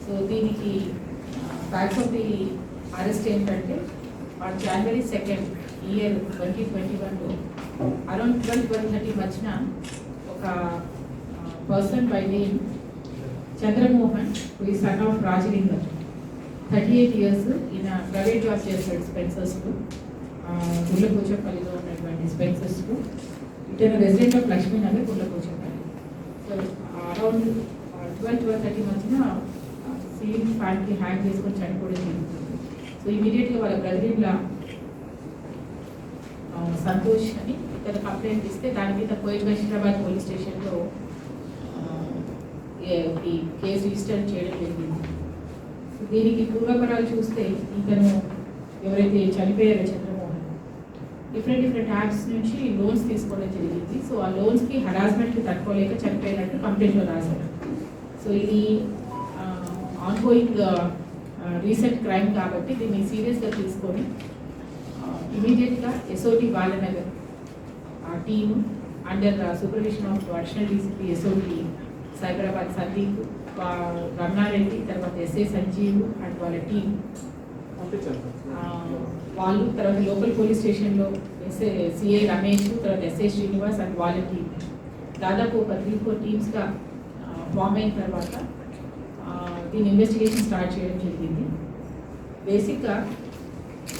So దీనికి facts of the arrest ఏంటంటే on January 2nd, 2021లో అరౌండ్ 12-12:30 మధ్యన ఒక person by name Chandramohan who is son of Rajalingam, 38 years, ఈయన ప్రైవేట్ జాబ్ చేస్తాడు స్పెన్సర్స్కు, గుళ్ళపూచపల్లిలో ఉన్నటువంటి స్పెన్సర్స్కు. ఇతను resident of Lakshminagar, Gullapuchapalli. So around 12-12:30 మధ్యన సీలింగ్ ఫ్యాన్కి హ్యాంగ్ చేసుకొని చనిపోవడం జరుగుతుంది. సో ఇమీడియట్గా వాళ్ళ బ్రదర్-ఇన్-లా సంతోష్ అని ఇతను కంప్లైంట్ ఇస్తే దాని మీద కోయిట్ బషీరాబాద్ పోలీస్ స్టేషన్లో ఈ కేసు రిజిస్టర్ చేయడం జరిగింది. దీనికి పూర్వపరాలు చూస్తే ఇతను ఎవరైతే చనిపోయారో చంద్రమోహన్ డిఫరెంట్ యాప్స్ నుంచి లోన్స్ తీసుకోవడం జరిగింది. సో ఆ లోన్స్కి హరాస్మెంట్కి తట్టుకోలేక చనిపోయినట్టు కంప్లైంట్లో రాశారు. సో ఇది ఆన్గోయింగ్ రీసెంట్ క్రైమ్ కాబట్టి దీన్ని సీరియస్గా తీసుకొని ఇమీడియట్గా ఎస్ఓటి బాలనగర్ ఆ team under supervision of additional DCP SOT Cyberabad Sandeep, Ramana Reddy, తర్వాత ఎస్ఐ సంజీవ్ అండ్ వాళ్ళ టీం వాళ్ళు, తర్వాత లోకల్ పోలీస్ స్టేషన్లో సిఐ రమేష్, తర్వాత ఎస్ఐ శ్రీనివాస్ అండ్ వాళ్ళ టీం దాదాపు ఒక 3-4 టీమ్స్గా ఫామ్ అయిన తర్వాత దీని ఇన్వెస్టిగేషన్ స్టార్ట్ చేయడం జరిగింది. బేసిక్గా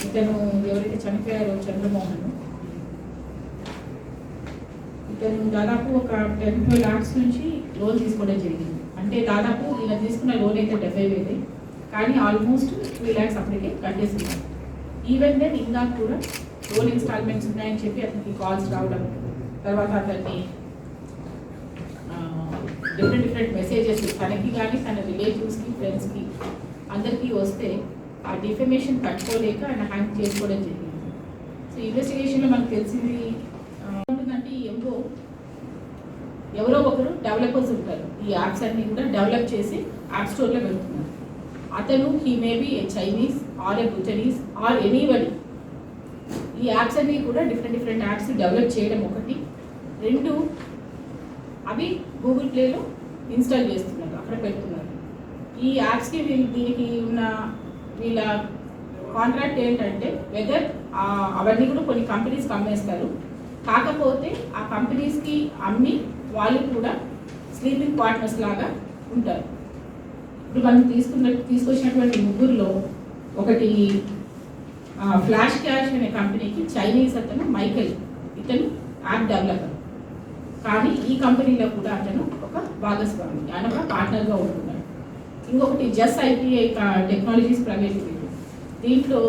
ఇతను ఎవరైతే చనిపోయారో చంద్రమోహన్, ఇతను దాదాపు ఒక 10-12 lakhs నుంచి లోన్ తీసుకోవడం జరిగింది. అంటే దాదాపు ఇలా తీసుకున్న లోన్ అయితే 70,000, కానీ ఆల్మోస్ట్ 3 lakhs అప్పటికే కట్టేస్తున్నారు. ఈవెన్ దెన్ ఇంకా కూడా లోన్ ఇన్స్టాల్మెంట్స్ ఉన్నాయని చెప్పి అతనికి కాల్స్ రావడం, తర్వాత అతన్ని డిఫరెంట్ మెసేజెస్ తనకి కానీ తన రిలేటివ్స్కి, ఫ్రెండ్స్కి అందరికీ వస్తే ఆ డిఫమేషన్ కట్టుకోలేక ఆయన హ్యాంగ్ చేసుకోవడం జరిగింది. సో ఇన్వెస్టిగేషన్లో మనకు తెలిసింది ఉంటుందంటే ఎవరో ఒకరు డెవలపర్స్ ఉంటారు, ఈ యాప్స్ అన్ని కూడా డెవలప్ చేసి యాప్ స్టోర్లో పెడుతున్నారు. అతను he may be a Chinese or a Britanese or anybody. ఈ యాప్స్ అన్ని కూడా డిఫరెంట్ యాప్స్ డెవలప్ చేయడం ఒకటి, 2 అవి గూగుల్ ప్లేలో ఇన్స్టాల్ చేస్తున్నారు, అక్కడ పెడుతున్నారు. ఈ యాప్స్కి దీనికి ఉన్న వీళ్ళ కాంట్రాక్ట్ ఏంటంటే వెదర్ అవన్నీ కూడా కొన్ని కంపెనీస్కి అమ్మేస్తారు, కాకపోతే ఆ కంపెనీస్కి అమ్మి వాళ్ళు కూడా స్లీపింగ్ పార్ట్నర్స్ లాగా ఉంటారు. ఇప్పుడు మనం తీసుకొచ్చినటువంటి ముగ్గురులో ఒకటి ఫ్లాష్ క్యాష్ అనే కంపెనీకి చైనీస్ అతను మైకెల్, ఇతను యాప్ డెవలపర్, కానీ ఈ కంపెనీలో కూడా అతను ఒక భాగస్వామి, ఆయన ఒక పార్ట్నర్గా ఉంటున్నాడు. ఇంకొకటి just ITI technologies private limited, దీంట్లో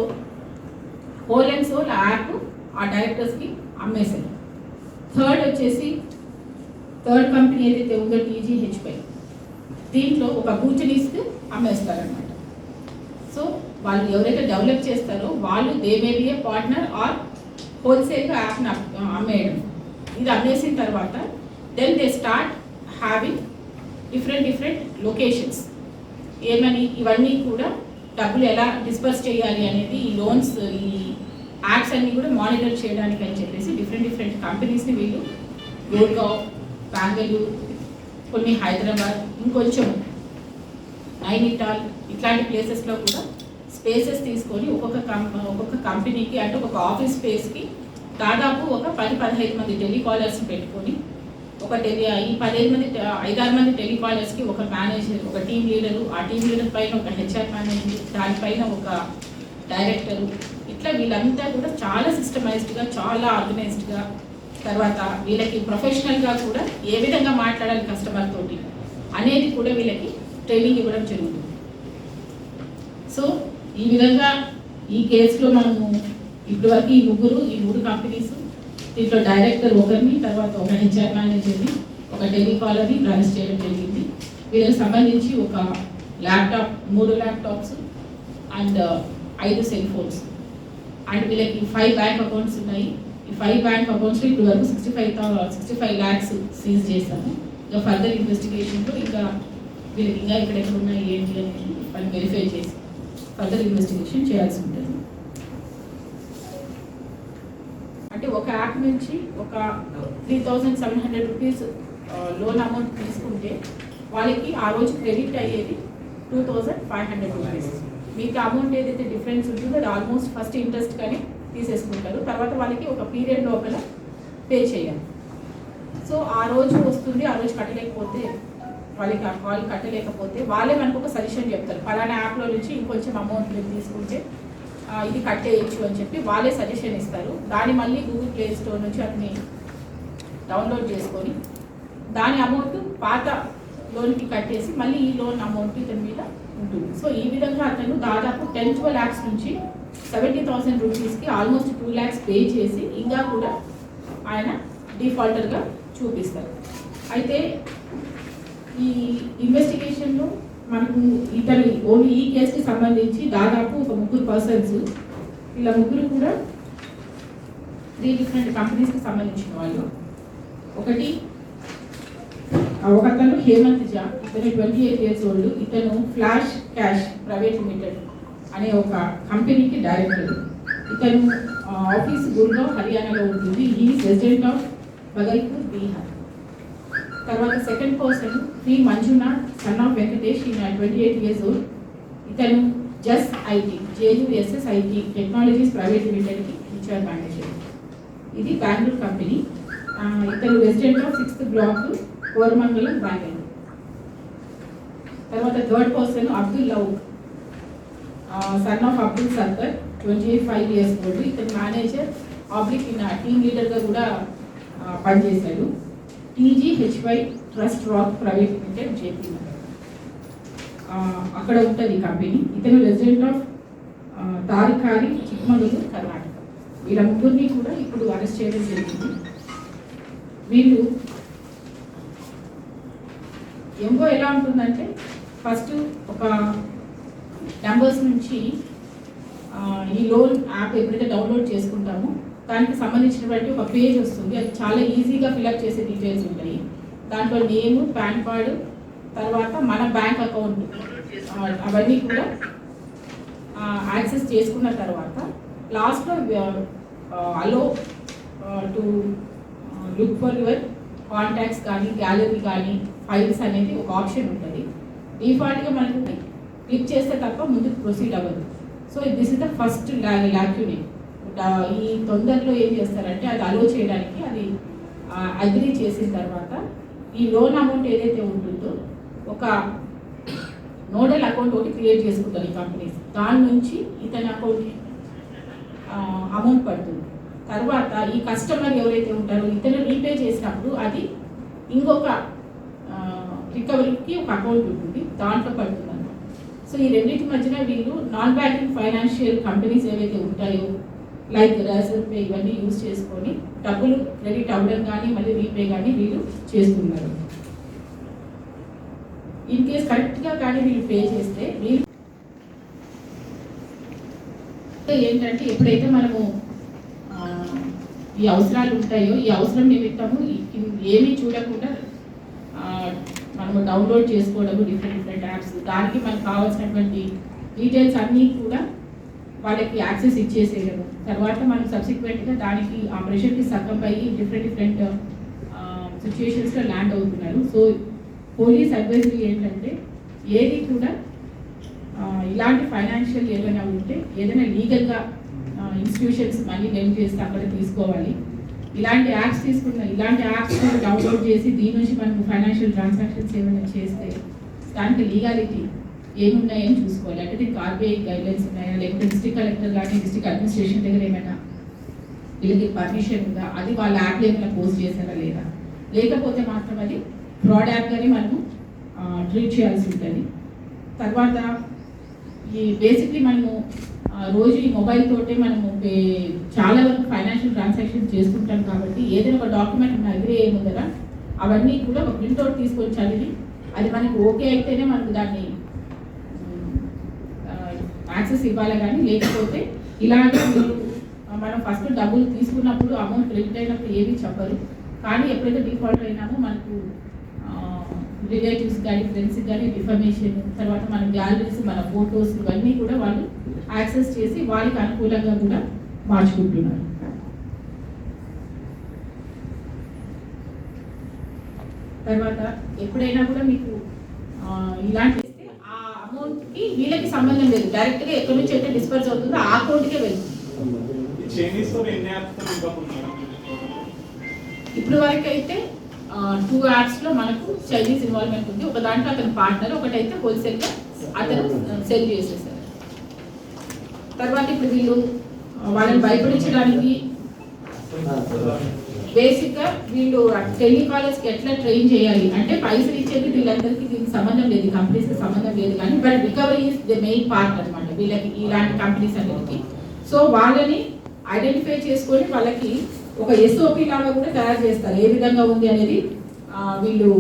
హోల్ అండ్ సోల్ యాప్ ఆ డైరెక్టర్స్కి అమ్మేశారు. థర్డ్ కంపెనీ ఏదైతే ఉందో TGHపై, దీంట్లో ఒక భూచనీస్కి అమ్మేస్తారనమాట. సో వాళ్ళు ఎవరైతే డెవలప్ చేస్తారో వాళ్ళు they may be a partner or హోల్సేల్గా యాప్ని అమ్మేయడం. ఇది అమ్మేసిన తర్వాత then they start having different locations. ఏమని ఇవన్నీ కూడా డబ్బులు ఎలా డిస్పర్స్ చేయాలి అనేది ఈ లోన్స్, ఈ యాప్స్ అన్నీ కూడా మానిటర్ చేయడానికి అని చెప్పేసి డిఫరెంట్ కంపెనీస్ని వీళ్ళు గుర్గావ్, బెంగళూరు, కొన్ని హైదరాబాద్, ఇంకొంచెం నైనిటాల్ ఇట్లాంటి ప్లేసెస్లో కూడా స్పేసెస్ తీసుకొని ఒక్కొక్క కంపెనీకి అంటే ఒక ఆఫీస్ స్పేస్కి దాదాపు ఒక 10-15 మంది టెలికాలర్స్ని పెట్టుకొని ఈ 5-6 మంది టెలికాలర్స్కి ఒక మేనేజర్, ఒక టీమ్ లీడరు, ఆ టీమ్ లీడర్ పైన ఒక HR మేనేజర్, దానిపైన ఒక డైరెక్టరు, ఇట్లా వీళ్ళంతా కూడా చాలా సిస్టమైజ్డ్గా, చాలా ఆర్గనైజ్డ్గా, తర్వాత వీళ్ళకి ప్రొఫెషనల్గా కూడా ఏ విధంగా మాట్లాడాలి కస్టమర్ తోటి అనేది కూడా వీళ్ళకి ట్రైనింగ్ ఇవ్వడం జరుగుతుంది. సో ఈ విధంగా ఈ కేసులో మనము ఇప్పటివరకు ఈ 3 కంపెనీస్, దీంట్లో డైరెక్టర్ ఒకరిని, తర్వాత ఒక HR మేనేజర్ని, ఒక టెలికాలర్ని రన్స్ చేయడం జరిగింది. వీళ్ళకి సంబంధించి ఒక laptop, 3 laptops and 5 cell phones, and వీళ్ళకి 5 బ్యాంక్ అకౌంట్స్ ఉన్నాయి. ఈ 5 బ్యాంక్ అకౌంట్స్లో ఇప్పటి వరకు 65 lakhs సీజ్ చేస్తాము. ఇంకా ఫర్దర్ ఇన్వెస్టిగేషన్లో ఇంకా వీళ్ళకి ఇంకా ఎక్కడెక్కడ ఉన్నాయి ఏంటి అనేది వాళ్ళు వెరిఫై చేసి ఫర్దర్ ఇన్వెస్టిగేషన్ చేయాల్సి ఉంటుంది. అంటే ఒక యాప్ నుంచి ఒక 3,700 rupees లోన్ అమౌంట్ తీసుకుంటే వాళ్ళకి ఆ రోజు క్రెడిట్ అయ్యేది 2,500 రూపీస్. మీకు అమౌంట్ ఏదైతే డిఫరెన్స్ ఉంటుందో అది ఆల్మోస్ట్ ఫస్ట్ ఇంట్రెస్ట్ కానీ తీసేసుకుంటారు, తర్వాత వాళ్ళకి ఒక పీరియడ్ లోపల పే చేయాలి. సో ఆ రోజు వస్తుంది, ఆ రోజు కట్టలేకపోతే వాళ్ళు కట్టలేకపోతే వాళ్ళే మనకు ఒక సజెషన్ చెప్తారు, ఫలానా యాప్లో నుంచి ఇంకొంచెం అమౌంట్ మీరు తీసుకుంటే ఇది కట్టేయచ్చు అని చెప్పి వాళ్ళే సజెషన్ ఇస్తారు. దాన్ని మళ్ళీ గూగుల్ ప్లే స్టోర్ నుంచి అతని డౌన్లోడ్ చేసుకొని దాని అమౌంట్ పాత లోన్కి కట్టేసి మళ్ళీ ఈ లోన్ అమౌంట్ ఇతని మీద ఉంటుంది. సో ఈ విధంగా అతను దాదాపు 10-12 lakhs నుంచి 70,000 రూపీస్కి ఆల్మోస్ట్ 2 lakhs పే చేసి ఇంకా కూడా ఆయన డిఫాల్టర్గా చూపిస్తారు. అయితే ఈ ఇన్వెస్టిగేషన్లో మనకు ఇతని ఓన్లీ ఈ కేసుకి సంబంధించి దాదాపు ఒక 3 persons, వీళ్ళ ముగ్గురు కూడా 3 different కంపెనీస్కి సంబంధించిన వాళ్ళు. ఒకతను హేమంత్ జా, ఇతను 28 years old, ఇతను ఫ్లాష్ క్యాష్ ప్రైవేట్ లిమిటెడ్ అనే ఒక కంపెనీకి డైరెక్టర్. ఇతను ఆఫీస్ గుర్గావ్ హర్యానాలో ఉంటుంది. ఈ రెసిడెంట్ ఆఫ్ బగల్పూర్ బీహార్. తర్వాత second person Shri Manjunath son of Venkatesh, ఈయన 28 years old, ఇతను Juss IT JUSS IT technologies private లిమిటెడ్కి హెచ్ఆర్ మేనేజర్. ఇది బెంగళూరు కంపెనీ. ఇతను resident of 6th block Koramangala Bengaluru. తర్వాత third person Abdul Lav son of Abdul Sattar 25 years old, ఇతను మేనేజర్ ఆబ్లిక్ ఇన్ టీమ్ లీడర్గా కూడా పనిచేశాడు. TGHY Trust Rock private limited JP Nagar, అక్కడ ఉంటుంది కంపెనీ. ఇతను రెసిడెంట్ ఆఫ్ తారికారి చిక్మగళూరు కర్ణాటక. వీళ్ళ ముగ్గురిని కూడా ఇప్పుడు అరెస్ట్ చేయడం జరిగింది. వీళ్ళు ఎంఓ ఎలా ఉంటుందంటే ఫస్ట్ ఒక నెంబర్స్ నుంచి ఈ లోన్ యాప్ ఎప్పుడైతే డౌన్లోడ్ చేసుకుంటామో దానికి సంబంధించినటువంటి ఒక పేజ్ వస్తుంది. అది చాలా ఈజీగా ఫిల్అప్ చేసే డీటెయిల్స్ ఉంటాయి. దాంట్లో నేము, పాన్ కార్డు, తర్వాత మన బ్యాంక్ అకౌంట్ అవన్నీ కూడా యాక్సెస్ చేసుకున్న తర్వాత లాస్ట్లో allow to look for your contacts కానీ గ్యాలరీ కానీ ఫైల్స్ అనేది ఒక ఆప్షన్ ఉంటుంది. డిఫాల్ట్గా మనకు క్లిక్ చేస్తే తప్ప ముందుకు ప్రొసీడ్ అవ్వదు. So this is the first lacunae. ఈ తొందరలో ఏం చేస్తారంటే అది అలో చేయడానికి అది అగ్రీ చేసిన తర్వాత ఈ లోన్ అమౌంట్ ఏదైతే ఉంటుందో ఒక నోడల్ అకౌంట్ ఒకటి క్రియేట్ చేసుకుంటారు ఈ కంపెనీస్. దాని నుంచి ఇతని అకౌంట్ అమౌంట్ పడుతుంది. తర్వాత ఈ కస్టమర్ ఎవరైతే ఉంటారో ఇతను రీపే చేసినప్పుడు అది ఇంకొక రికవరీకి ఒక అకౌంట్ ఉంటుంది, దాంట్లో పడుతుంది అన్నమాట. సో ఈ రెండింటి మధ్యన వీళ్ళు నాన్ బ్యాంకింగ్ ఫైనాన్షియల్ కంపెనీస్ ఏవైతే ఉంటాయో లైక్ రేజర్ పే ఇవన్నీ యూజ్ చేసుకొని డబ్బులు క్రెడిట్ అవ్వడం కానీ మళ్ళీ రీపే కానీ వీళ్ళు చేస్తున్నారు. ఇన్ కేస్ కరెక్ట్గా కానీ వీళ్ళు పే చేస్తే వీళ్ళు ఏంటంటే ఎప్పుడైతే మనము ఈ అవసరాలు ఉంటాయో ఈ అవసరం నిమిత్తము ఏమీ చూడకుండా మనము డౌన్లోడ్ చేసుకోవడము డిఫరెంట్ యాప్స్, దానికి మనకు కావాల్సినటువంటి డీటెయిల్స్ అన్నీ కూడా వాళ్ళకి యాక్సెస్ ఇచ్చేసేయడము. తర్వాత మనం సబ్సిక్వెంట్గా దానికి ఆ ప్రెషర్కి సగం అయ్యి డిఫరెంట్ సిచ్యుయేషన్స్లో ల్యాండ్ అవుతున్నారు. సో పోలీస్ అడ్వైజరీ ఏంటంటే ఏది కూడా ఇలాంటి ఫైనాన్షియల్ ఏమైనా ఉంటే ఏదైనా లీగల్గా ఇన్స్టిట్యూషన్స్ మనీ లెండ్ చేస్తే అక్కడ తీసుకోవాలి. ఇలాంటి యాప్స్ డౌన్లోడ్ చేసి దీని నుంచి మనం ఫైనాన్షియల్ ట్రాన్సాక్షన్స్ ఏమైనా చేస్తే దానికి లీగాలిటీ ఏమున్నాయని చూసుకోవాలి. అంటే దీనికి RBI గైడ్లైన్స్ ఉన్నాయా, లేకపోతే డిస్ట్రిక్ట్ కలెక్టర్ కానీ డిస్ట్రిక్ట్ అడ్మినిస్ట్రేషన్ దగ్గర ఏమైనా వీళ్ళకి పర్మిషన్ ఉందా, అది వాళ్ళ యాప్లో ఏమైనా పోస్ట్ చేశారా లేదా, లేకపోతే మాత్రం అది ఫ్రాడ్ యాప్గానే మనము ట్రీట్ చేయాల్సి ఉంటుంది. తర్వాత ఈ బేసిక్లీ మనము రోజు ఈ మొబైల్ తోటే మనము చాలా వరకు ఫైనాన్షియల్ ట్రాన్సాక్షన్ చేస్తుంటాం కాబట్టి ఏదైనా ఒక డాక్యుమెంట్ మన అగ్రీ ఏముందరా అవన్నీ కూడా ఒక ప్రింట్అవుట్ తీసుకొని చదివి అది మనకి ఓకే అయితేనే మనకు దాన్ని యాక్సెస్ ఇవ్వాలి. కానీ లేకపోతే ఇలాంటి మనం ఫస్ట్ డబ్బులు తీసుకున్నప్పుడు అమౌంట్ క్రెడిట్ అయినప్పుడు ఏమీ చెప్పరు. కానీ ఎప్పుడైతే డిఫాల్ట్ అయినామో మనకు రిలేటివ్స్ కానీ ఫ్రెండ్స్ కానీ ఇన్ఫర్మేషన్, తర్వాత మన గ్యాలరీస్, మన ఫొటోస్ ఇవన్నీ కూడా వాళ్ళు యాక్సెస్ చేసి వాళ్ళకి అనుకూలంగా కూడా మార్చుకుంటున్నారు. తర్వాత ఎప్పుడైనా కూడా మీకు ఇలాంటి ఆ అమౌంట్ వీళ్ళకి సంబంధం లేదు, డైరెక్ట్గా ఎక్కడి నుంచి అయితే డిస్పర్స్ అవుతుందో ఆ అకౌంట్కే వెళ్తుంది. ఇప్పుడు వరకు అయితే 2 యాప్స్లో మనకు చైనీస్ ఇన్వాల్వ్మెంట్ ఉంది. ఒక దాంట్లో అతను పార్ట్నర్, ఒకటైతే హోల్సేల్గా అతను సెల్ చేసేసారు. తర్వాత ఇప్పుడు వీళ్ళు వాళ్ళని భయపడించడానికి బేసిక్గా వీళ్ళు టెలికాలర్స్కి ఎట్లా ట్రైన్ చేయాలి అంటే పైసలు ఇచ్చేది వీళ్ళందరికీ దీనికి సంబంధం లేదు, కంపెనీస్కి సంబంధం లేదు, కానీ but recovery is the main part అనమాట వీళ్ళకి ఇలాంటి కంపెనీస్ అన్నిటికీ. సో వాళ్ళని ఐడెంటిఫై చేసుకొని వాళ్ళకి ఒక SOP లాగా కూడా తయారు చేస్తారు, ఏ విధంగా ఉంది అనేది. వీళ్ళు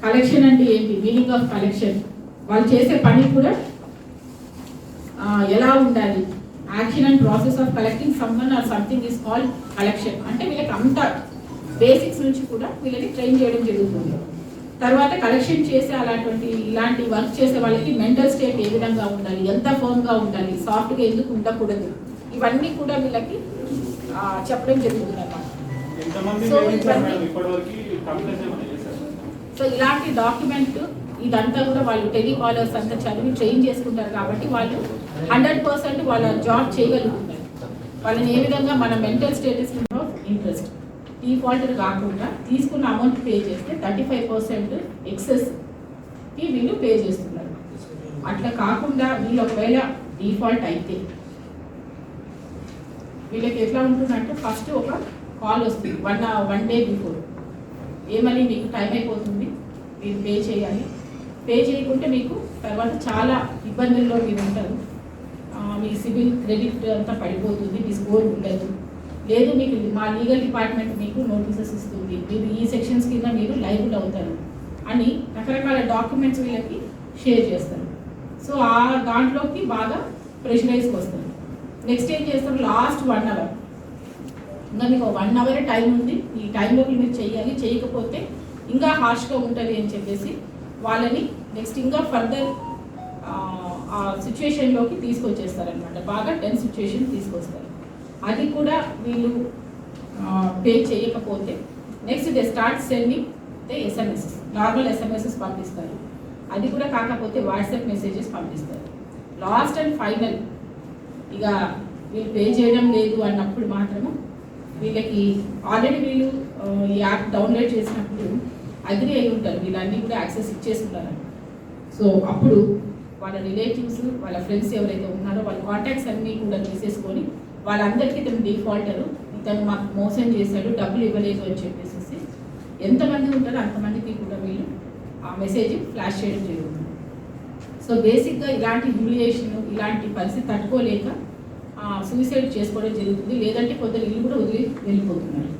కలెక్షన్ అంటే ఏంటి, మీనింగ్ ఆఫ్ కలెక్షన్, వాళ్ళు చేసే పని కూడా ఎలా ఉండాలి, action and process of collecting someone or something is called collection అంటే వీళ్ళకి అంత బేసిక్స్ నుంచి కూడా వీళ్ళని ట్రైన్ చేయడం జరుగుతుంది. తర్వాత కలెక్షన్ చేసే ఇలాంటి వర్క్ చేసే వాళ్ళకి మెంటల్ స్టేట్ ఏ విధంగా ఉండాలి, ఎంత ఫర్మ్గా ఉండాలి, సాఫ్ట్గా ఎందుకు ఉండకూడదు, ఇవన్నీ కూడా వీళ్ళకి చెప్పడం జరుగుతుంది అన్నమాట. సో ఇలాంటి డాక్యుమెంట్ ఇదంతా కూడా వాళ్ళు టెలికాలర్స్ అంతా చదివి ట్రైన్ చేసుకుంటారు కాబట్టి వాళ్ళు 100% వాళ్ళ జాబ్ చేయగలుగుతున్నారు. వాళ్ళని ఏ విధంగా మన mental status of interest defaulter కాకుండా తీసుకున్న అమౌంట్ పే చేస్తే 35% ఎక్సెస్కి వీళ్ళు పే చేస్తున్నారు. అట్లా కాకుండా వీళ్ళు ఒకవేళ డిఫాల్ట్ అయితే వీళ్ళకి ఎట్లా ఉంటుందంటే ఫస్ట్ ఒక కాల్ వస్తుంది 1 డే బిఫోర్, ఏమని మీకు టైం అయిపోతుంది, మీరు పే చేయాలి, పే చేయకుంటే మీకు తర్వాత చాలా ఇబ్బందుల్లో మీరు ఉంటారు, మీ సిబిల్ క్రెడిట్ అంతా పడిపోతుంది, మీ స్కోర్ ఉండదు, లేదు మీకు మా లీగల్ డిపార్ట్మెంట్ మీకు నోటీసెస్ ఇస్తుంది, మీరు ఈ సెక్షన్స్ కింద మీరు లైబుల్ అవుతారు అని రకరకాల డాక్యుమెంట్స్ వీళ్ళకి షేర్ చేస్తారు. సో ఆ దాంట్లోకి బాగా ప్రెషరైజ్కి వస్తారు. నెక్స్ట్ ఏం చేస్తారు, లాస్ట్ 1 అవర్, ఇంకా మీకు 1 అవర్ టైం ఉంది, ఈ టైంలోకి మీరు చేయాలి, చేయకపోతే ఇంకా హార్ష్గా ఉంటుంది అని చెప్పేసి వాళ్ళని నెక్స్ట్ ఇంకా ఫర్దర్ ఆ సిచ్యువేషన్లోకి తీసుకొచ్చేస్తారనమాట. బాగా టెన్స్ సిచ్యువేషన్ తీసుకొస్తారు. అది కూడా వీళ్ళు పే చేయకపోతే next they start sending they SMS, normal SMS పంపిస్తారు. అది కూడా కాకపోతే వాట్సాప్ మెసేజెస్ పంపిస్తారు. లాస్ట్ అండ్ ఫైనల్ ఇక వీళ్ళు పే చేయడం లేదు అన్నప్పుడు మాత్రము వీళ్ళకి ఆల్రెడీ వీళ్ళు ఈ యాప్ డౌన్లోడ్ చేసినప్పుడు అగ్రి అయి ఉంటారు, వీళ్ళన్నీ కూడా యాక్సెస్ ఇచ్చేస్తున్నారు. సో అప్పుడు వాళ్ళ రిలేటివ్స్ వాళ్ళ ఫ్రెండ్స్ ఎవరైతే ఉన్నారో వాళ్ళ కాంటాక్ట్స్ అన్నీ కూడా తీసేసుకొని వాళ్ళందరికీ ఇతను డిఫాల్టరు, ఇతను మాకు మోసం చేశాడు, డబ్బులు ఇవ్వలేదు అని చెప్పేసి ఎంతమంది ఉంటారో అంతమందికి కూడా వీళ్ళు ఆ మెసేజ్ ఫ్లాష్ చేయడం జరుగుతుంది. సో బేసిక్గా ఇలాంటి హ్యూమిలియేషన్ ఇలాంటి పరిస్థితి తట్టుకోలేక సూసైడ్ చేసుకోవడం జరుగుతుంది, లేదంటే కొందరు ఇల్లు కూడా వదిలి వెళ్ళిపోతున్నారు.